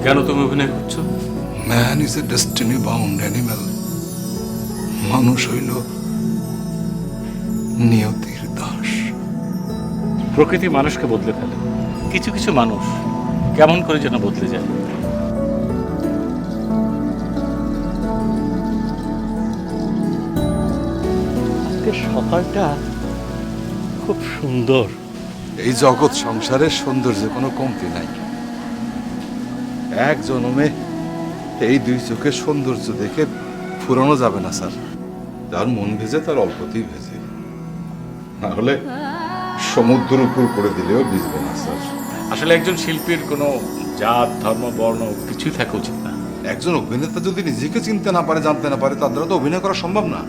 কেন তুমি অভিনয় করছো? Man is a destiny bound animal. মানুষ হইল নিয়তির দাস। প্রকৃতি মানুষকে বদলে ফেলে, কিছু কিছু মানুষ কেমন করে যেন বদলে যায়। আজকের সকালটা খুব সুন্দর। এই জগৎ সংসারের সৌন্দর্যে কোনো কমতি নাই। এক জন্মে এই দুই চোখের সৌন্দর্য দেখে ফুরানো যাবে না স্যার। যার মন ভেজে তার অল্পতেই ভেজে, না হলে সমুদ্র উপর করে দিলেও ভিজবে না স্যার। আসলে একজন শিল্পীর কোনো জাত, ধর্ম, বর্ণ কিছুই থাকা উচিত না। একজন অভিনেতা যদি নিজেকে চিনতে না পারে, জানতে না পারে, তার দ্বারা তো অভিনয় করা সম্ভব না।